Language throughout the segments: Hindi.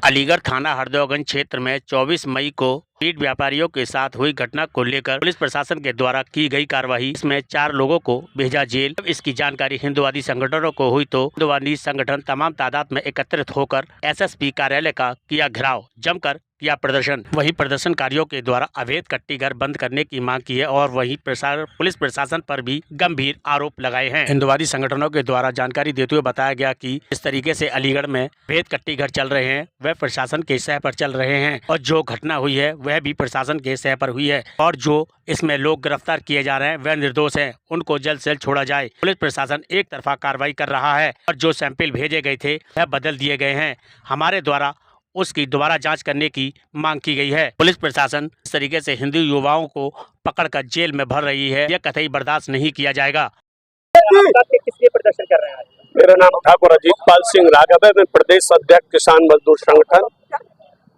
अलीगढ़ थाना हरदोगंज क्षेत्र में 24 मई को मीट व्यापारियों के साथ हुई घटना को लेकर पुलिस प्रशासन के द्वारा की गई कार्रवाई। इसमें 4 लोगों को भेजा जेल। इसकी जानकारी हिंदुवादी संगठनों को हुई तो हिंदुवादी संगठन तमाम तादाद में एकत्रित होकर एसएसपी कार्यालय का किया घेराव, जमकर किया प्रदर्शन। वहीं प्रदर्शनकारियों के द्वारा अवैध कट्टी घर बंद करने की मांग की है और वहीं पुलिस प्रशासन पर भी गंभीर आरोप लगाए हैं। हिंदुवादी संगठनों के द्वारा जानकारी देते हुए बताया गया कि इस तरीके से अलीगढ़ में अवैध कट्टी घर चल रहे हैं, वह प्रशासन के सह पर चल रहे हैं और जो घटना हुई है वह भी प्रशासन के सह पर हुई है और जो इसमें लोग गिरफ्तार किए जा रहे हैं वह निर्दोष हैं, उनको जल्द से जल्द छोड़ा जाए। पुलिस प्रशासन एक तरफा कार्रवाई कर रहा है और जो सैंपल भेजे गए थे वह बदल दिए गए हैं। हमारे द्वारा उसकी दोबारा जांच करने की मांग की गई है। पुलिस प्रशासन इस तरीके से हिंदू युवाओं को पकड़कर जेल में भर रही है, यह कतई बर्दाश्त नहीं किया जाएगा। किस लिए प्रदर्शन कर रहे हैं? मेरा नाम ठाकुर अजीतपाल सिंह राघव है। मैं प्रदेश अध्यक्ष किसान मजदूर संगठन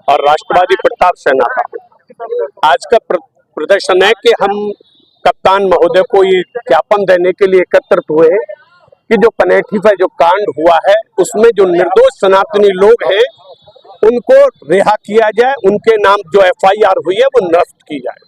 और राष्ट्रवादी प्रताप सेना का हूँ। आज का प्रदर्शन है कि हम कप्तान महोदय को ये ज्ञापन देने के लिए एकत्रित हुए हैं कि जो पनेठी पर जो कांड हुआ है उसमें जो निर्दोष सनातनी लोग हैं उनको रिहा किया जाए, उनके नाम जो एफआईआर हुई है वो नष्ट की जाए।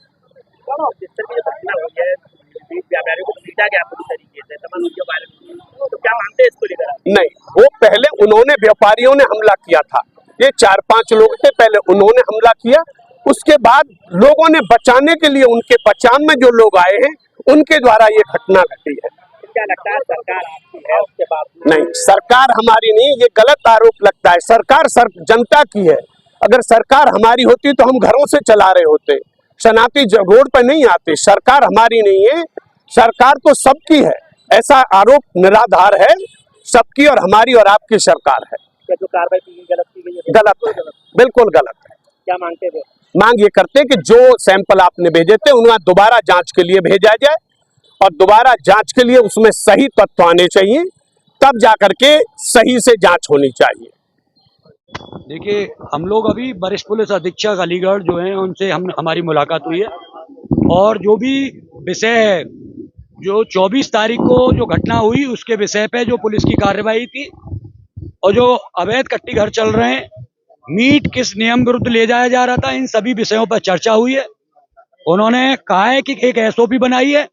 तो क्या मानते हैं इसको लेकर? नहीं, वो पहले उन्होंने व्यापारियों ने हमला किया था, ये 4-5 लोग थे, पहले उन्होंने हमला किया, उसके बाद लोगों ने बचाने के लिए उनके बचाव में जो लोग आए हैं उनके द्वारा ये घटना घटी है। क्या लगता है सरकार आपकी है उसके बाद? नहीं, सरकार हमारी नहीं, ये गलत आरोप लगता है। सरकार जनता की है। अगर सरकार हमारी होती तो हम घरों से चला रहे होते, शनाती रोड पर नहीं आते। सरकार हमारी नहीं है, सरकार तो सबकी है। ऐसा आरोप निराधार है, सबकी और हमारी और आपकी सरकार है। क्या जो कार्रवाई की गलत की गई है? गलत है, बिल्कुल गलत है। क्या मांगते थे? मांग ये करते कि जो सैंपल आपने भेजे थे उनका दोबारा जांच के लिए भेजा जाए और दोबारा जांच के लिए उसमें सही तत्व आने चाहिए, तब जाकर के सही से जांच होनी चाहिए। देखिए, हम लोग अभी वरिष्ठ पुलिस अधीक्षक अलीगढ़ जो हैं उनसे हमारी मुलाकात हुई है और जो भी विषय है, जो 24 तारीख को जो घटना हुई उसके विषय पे जो पुलिस की कार्रवाई थी और जो अवैध कट्टी घर चल रहे हैं, मीट किस नियम विरुद्ध ले जाया जा रहा था, इन सभी विषयों पर चर्चा हुई है। उन्होंने कहा है कि एक एसओपी बनाई है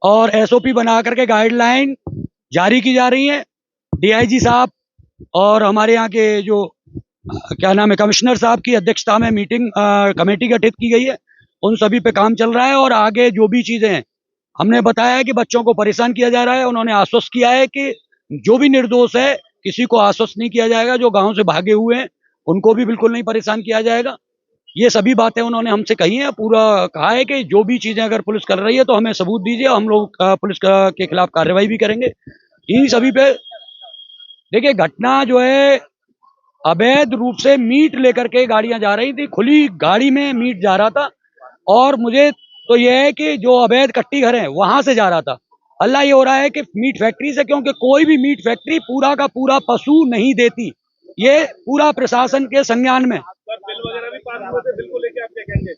और एसओपी बना करके गाइडलाइन जारी की जा रही है। डीआईजी साहब और हमारे यहाँ के जो क्या नाम है कमिश्नर साहब की अध्यक्षता में मीटिंग कमेटी गठित की गई है, उन सभी पे काम चल रहा है और आगे जो भी चीजें हैं, हमने बताया है कि बच्चों को परेशान किया जा रहा है। उन्होंने आश्वस्त किया है कि जो भी निर्दोष है किसी को आश्वस्त नहीं किया जाएगा, जो गांव से भागे हुए हैं उनको भी बिल्कुल नहीं परेशान किया जाएगा। ये सभी बातें उन्होंने हमसे कही हैं। पूरा कहा है कि जो भी चीजें अगर पुलिस कर रही है तो हमें सबूत दीजिए, हम लोग पुलिस के खिलाफ कार्रवाई भी करेंगे। इन सभी पे देखिए, घटना जो है अवैध रूप से मीट लेकर के गाड़ियां जा रही थी, खुली गाड़ी में मीट जा रहा था और मुझे तो यह है कि जो अवैध कट्टी घर है वहां से जा रहा था। अल्लाह ये हो रहा है कि मीट फैक्ट्री से, क्योंकि कोई भी मीट फैक्ट्री पूरा का पूरा पशु नहीं देती, ये पूरा प्रशासन के संज्ञान में। बिल वगैरह भी पास हुए थे, बिल को लेके आप क्या कहेंगे?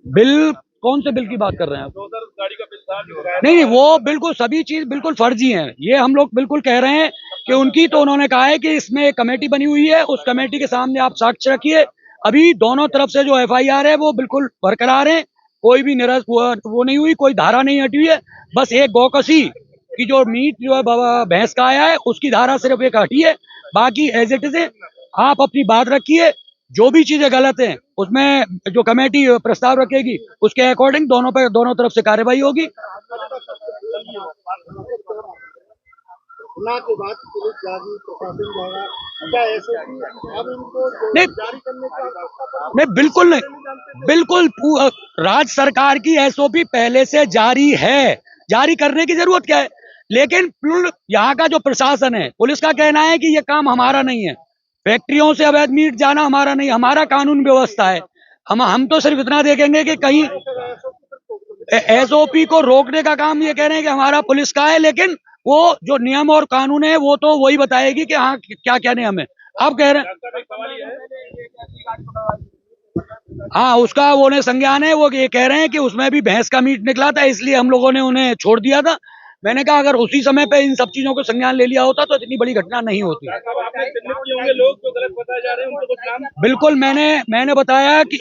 बिल कौन से बिल की बात कर रहे हैं आप? गाड़ी का बिल था नहीं, वो बिल्कुल सभी चीज बिल्कुल फर्जी है। ये हम लोग बिल्कुल कह रहे हैं कि उनकी तो उन्होंने कहा है कि इसमें एक कमेटी बनी हुई है, उस कमेटी के सामने आप साक्ष्य रखिए। अभी दोनों तरफ से जो एफआईआर है वो बिल्कुल बरकरार है, कोई भी निरस्त वो नहीं हुई, कोई धारा नहीं हटी हुई है। बस एक गौकसी की जो मीट जो है भैंस का आया है उसकी धारा सिर्फ एक हटी है, बाकी एज इट इज है। आप अपनी बात रखिए, जो भी चीजें गलत हैं उसमें जो कमेटी प्रस्ताव रखेगी उसके अकॉर्डिंग दोनों तरफ से कार्रवाई होगी। के बाद पुलिस जारी प्रशासन द्वारा क्या अब इनको जारी करने का? नहीं, बिल्कुल नहीं, बिल्कुल राज्य सरकार की एसओपी पहले से जारी है, जारी करने की जरूरत क्या है। लेकिन यहाँ का जो प्रशासन है, पुलिस का कहना है कि ये काम हमारा नहीं है, फैक्ट्रियों से अवैध मीट जाना हमारा नहीं, हमारा कानून व्यवस्था है। हम तो सिर्फ इतना देखेंगे कि कहीं एसओपी को रोकने का काम ये कह रहे हैं कि हमारा पुलिस का है, लेकिन वो जो नियम और कानून है वो तो वही बताएगी कि हाँ क्या क्या नियम है। आप कह रहे हैं हाँ, उसका वो ने संज्ञान है, वो ये कह रहे हैं कि उसमें भी भैंस का मीट निकला था, इसलिए हम लोगों ने उन्हें छोड़ दिया था। मैंने कहा अगर उसी समय पे इन सब चीजों को संज्ञान ले लिया होता तो इतनी बड़ी घटना नहीं होती। रहे हैं उनको कुछ काम? बिल्कुल, मैंने बताया कि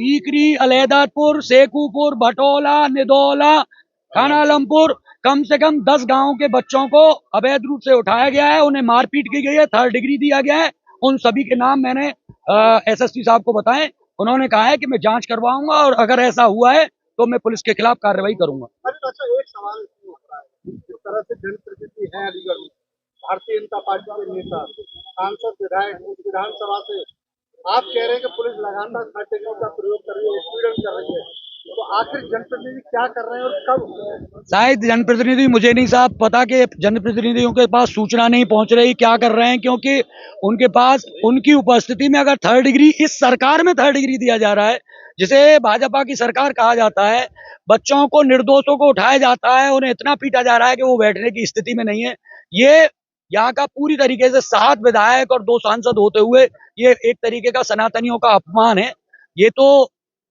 ईकरी, अलैदापुर, शेखूपुर, भटोला, निदौला, खाना आलमपुर, कम से कम 10 गांव के बच्चों को अवैध रूप से उठाया गया है, उन्हें मारपीट की गई है, 3rd डिग्री दिया गया है। उन सभी के नाम मैंने एसएसपी साहब को बताए। उन्होंने कहा है कि मैं जांच करवाऊंगा और अगर ऐसा हुआ है तो मैं पुलिस के खिलाफ कार्रवाई करूंगा। अच्छा, एक सवाल इसमें उठ रहा है, जिस तरह से जनप्रतिनिधि हैं अलीगढ़ में, भारतीय जनता पार्टी के नेता, सांसद, विधायक, विधानसभा से आप कह रहे हैं कि पुलिस लगातार हथियारों का प्रयोग कर रही है, उत्पीड़न कर रही है, तो आखिर जनप्रतिनिधि क्या कर रहे हैं और कब? शायद जनप्रतिनिधि, मुझे नहीं साहब पता कि जनप्रतिनिधियों के पास सूचना नहीं पहुंच रही क्या कर रहे हैं, क्योंकि उनके पास उनकी उपस्थिति में अगर 3rd डिग्री, इस सरकार में 3rd डिग्री दिया जा रहा है, जिसे भाजपा की सरकार कहा जाता है, बच्चों को, निर्दोषों को उठाया जाता है, उन्हें इतना पीटा जा रहा है कि वो बैठने की स्थिति में नहीं है। ये यहाँ का पूरी तरीके से 7 विधायक और 2 सांसद होते हुए ये एक तरीके का सनातनियों का अपमान है। ये तो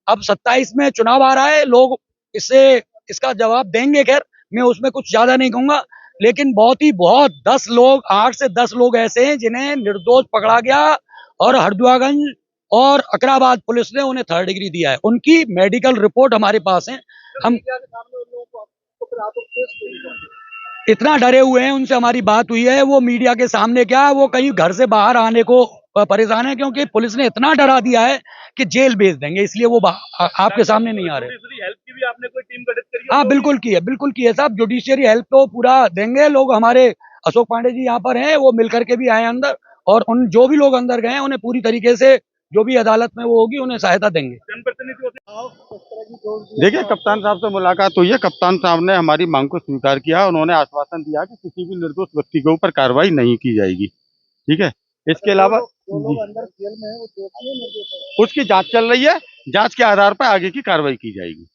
अब 27 में चुनाव आ रहा है, लोग इसका जवाब देंगे। खैर, मैं उसमें कुछ ज्यादा नहीं कहूंगा, लेकिन बहुत 8 से 10 लोग ऐसे हैं जिन्हें निर्दोष पकड़ा गया और हरदुआगंज और अकराबाद पुलिस ने उन्हें 3rd डिग्री दिया है। उनकी मेडिकल रिपोर्ट हमारे पास है। हम इतना डरे हुए हैं, उनसे हमारी बात हुई है, वो मीडिया के सामने क्या, वो कहीं घर से बाहर आने को परेशान है, क्योंकि पुलिस ने इतना डरा दिया है कि जेल भेज देंगे, इसलिए वो आपके सामने नहीं आ रहे। हेल्प की भी आपने कोई टीम गठित करी है? हाँ, बिल्कुल की है साहब। जुडिशियरी हेल्प तो पूरा देंगे लोग। हमारे अशोक पांडे जी यहाँ पर हैं, वो मिलकर के भी आए अंदर, और उन जो भी लोग अंदर गए हैं उन्हें पूरी तरीके से जो भी अदालत में वो होगी उन्हें सहायता देंगे। देखिए, कप्तान साहब से मुलाकात हुई है। कप्तान साहब ने हमारी मांग को स्वीकार किया। उन्होंने आश्वासन दिया कि किसी भी निर्दोष व्यक्ति के ऊपर कार्रवाई नहीं की जाएगी। ठीक है, इसके अलावा अंदर जेल में है, वो दोषी है, निर्दोष है? उसकी जांच चल रही है। जांच के आधार पर आगे की कार्रवाई की जाएगी।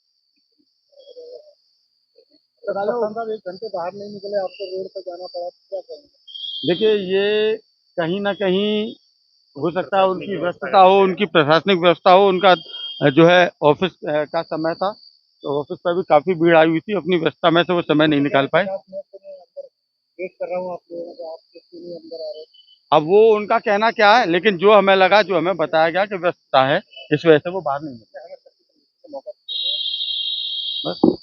एक घंटे बाहर नहीं निकले, आपको रोड पर जाना पड़ा, क्या करेंगे? देखिए, ये कहीं ना कहीं हो सकता है उनकी व्यस्तता हो, उनकी प्रशासनिक व्यवस्था हो, उनका जो है ऑफिस का समय था, तो ऑफिस पर भी काफी भीड़ आई हुई थी। अपनी व्यस्तता में से वो समय नहीं निकाल पाए। वेट कर रहा हूँ आप लोगों का, आप किस लिए अंदर आ रहे हैं? अब वो उनका कहना क्या है, लेकिन जो हमें लगा, जो हमें बताया गया कि व्यस्तता है, इस वजह से वो बाहर नहीं निकले। बस।